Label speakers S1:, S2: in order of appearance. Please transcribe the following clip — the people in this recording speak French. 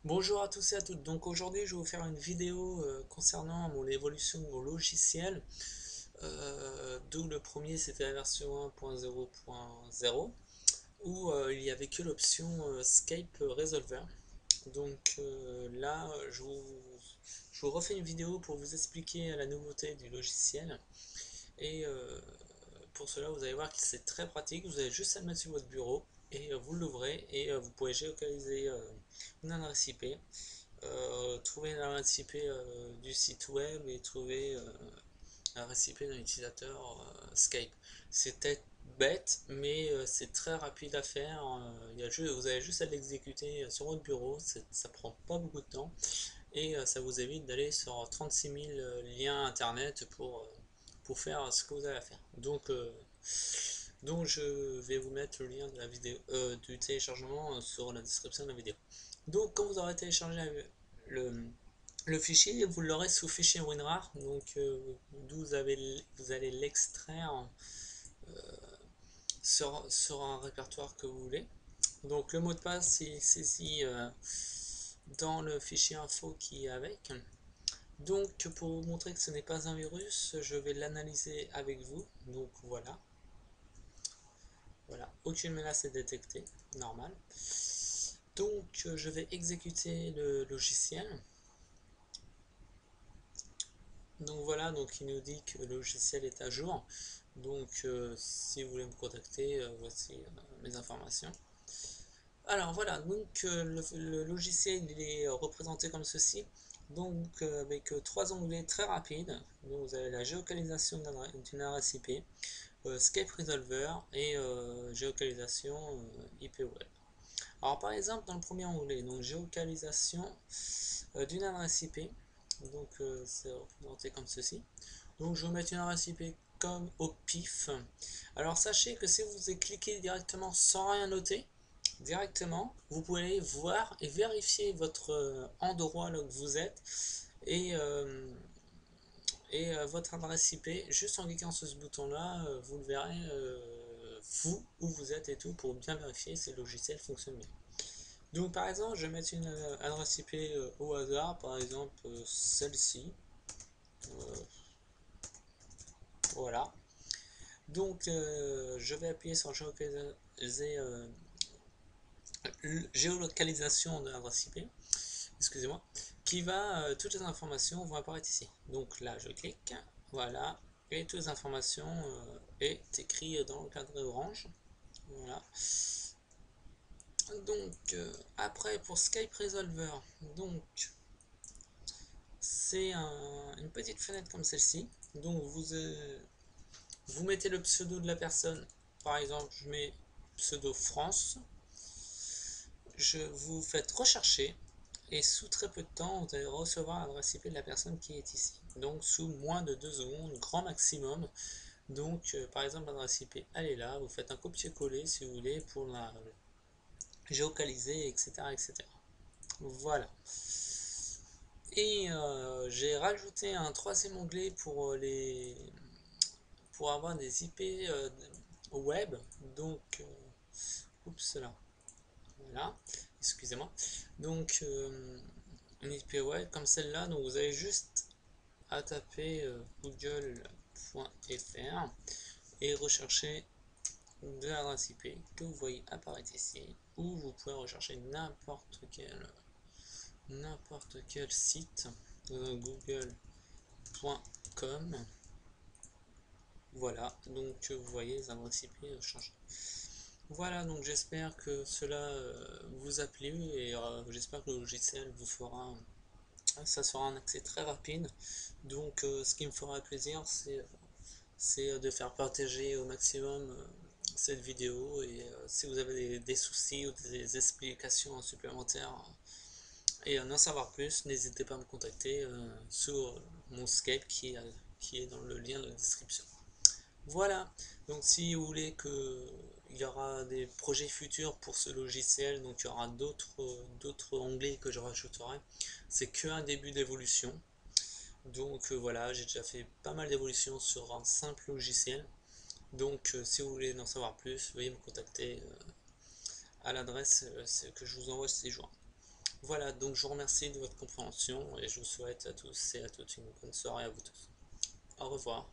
S1: Bonjour à tous et à toutes. Donc aujourd'hui, je vais vous faire une vidéo concernant l'évolution de mon logiciel. D'où le premier, c'était la version 1.0.0 où il n'y avait que l'option Skype Resolver. Donc là, je vous refais une vidéo pour vous expliquer la nouveauté du logiciel. Et pour cela, vous allez voir que c'est très pratique. Vous avez juste à le mettre sur votre bureau et vous l'ouvrez et vous pouvez géolocaliser une adresse IP, trouver l'adresse IP du site web et trouver l'adresse IP d'un utilisateur Skype. C'est peut-être bête, mais c'est très rapide à faire. Vous avez juste à l'exécuter sur votre bureau, ça prend pas beaucoup de temps et ça vous évite d'aller sur 36 000 liens internet pour faire ce que vous avez à faire. Donc je vais vous mettre le lien de la vidéo, du téléchargement sur la description de la vidéo. Donc quand vous aurez téléchargé le, le fichier, vous l'aurez sous fichier WinRAR, donc d'où vous allez l'extraire sur un répertoire que vous voulez. Donc le mot de passe est saisi dans le fichier info qui est avec. Donc pour vous montrer que ce n'est pas un virus, je vais l'analyser avec vous. Donc voilà, aucune menace est détectée, normal. Donc je vais exécuter le logiciel. Donc voilà, donc il nous dit que le logiciel est à jour. Donc si vous voulez me contacter, voici mes informations. Alors voilà, donc le logiciel il est représenté comme ceci. Donc avec trois onglets très rapides. Donc vous avez la géolocalisation d'une adresse IP, Skype Resolver et géolocalisation IP web. Alors par exemple dans le premier onglet, donc géolocalisation d'une adresse IP, donc c'est représenté comme ceci. Donc je vais mettre une adresse IP comme au pif. Alors sachez que si vous cliquez directement sans rien noter, directement, vous pouvez voir et vérifier votre endroit là où vous êtes et, votre adresse IP juste en cliquant sur ce bouton là, vous le verrez vous où vous êtes et tout pour bien vérifier si le logiciel fonctionne bien. Donc par exemple, je vais mettre une adresse IP au hasard, par exemple celle-ci. Euh, voilà. Donc je vais appuyer sur géolocalisation de l'adresse IP, excusez-moi, qui va, toutes les informations vont apparaître ici. Donc là je clique, voilà, et toutes les informations est écrit dans le cadre orange. Voilà. Donc après pour Skype Resolver, donc c'est une petite fenêtre comme celle-ci. Donc vous mettez le pseudo de la personne. Par exemple, je mets pseudo France. Vous faites rechercher et sous très peu de temps, vous allez recevoir l'adresse IP de la personne qui est ici. Donc sous moins de 2 secondes, grand maximum. Donc par exemple, l'adresse IP, elle est là. Vous faites un copier-coller si vous voulez pour la géocaliser, etc. etc. Voilà. Et j'ai rajouté un troisième onglet pour avoir des IP web. Donc, oups là, voilà, excusez-moi. Donc, une IP web comme celle-là. Donc, vous avez juste à taper google.fr et rechercher de l'adresse IP que vous voyez apparaître ici, ou vous pouvez rechercher n'importe quel site google.com. Voilà, donc vous voyez les adresses IP changent. Voilà, donc j'espère que cela vous a plu et j'espère que le logiciel vous fera, ça sera un accès très rapide. Donc ce qui me fera plaisir, c'est de faire partager au maximum cette vidéo et si vous avez des soucis ou des explications supplémentaires et en savoir plus, n'hésitez pas à me contacter sur mon Skype qui est dans le lien de la description. Voilà, donc si vous voulez que il y aura des projets futurs pour ce logiciel, donc il y aura d'autres onglets que je rajouterai. C'est qu'un début d'évolution. Donc voilà, j'ai déjà fait pas mal d'évolutions sur un simple logiciel. Donc si vous voulez en savoir plus, veuillez me contacter à l'adresse que je vous envoie ces jours. Voilà, donc je vous remercie de votre compréhension et je vous souhaite à tous et à toutes une bonne soirée à vous tous. Au revoir.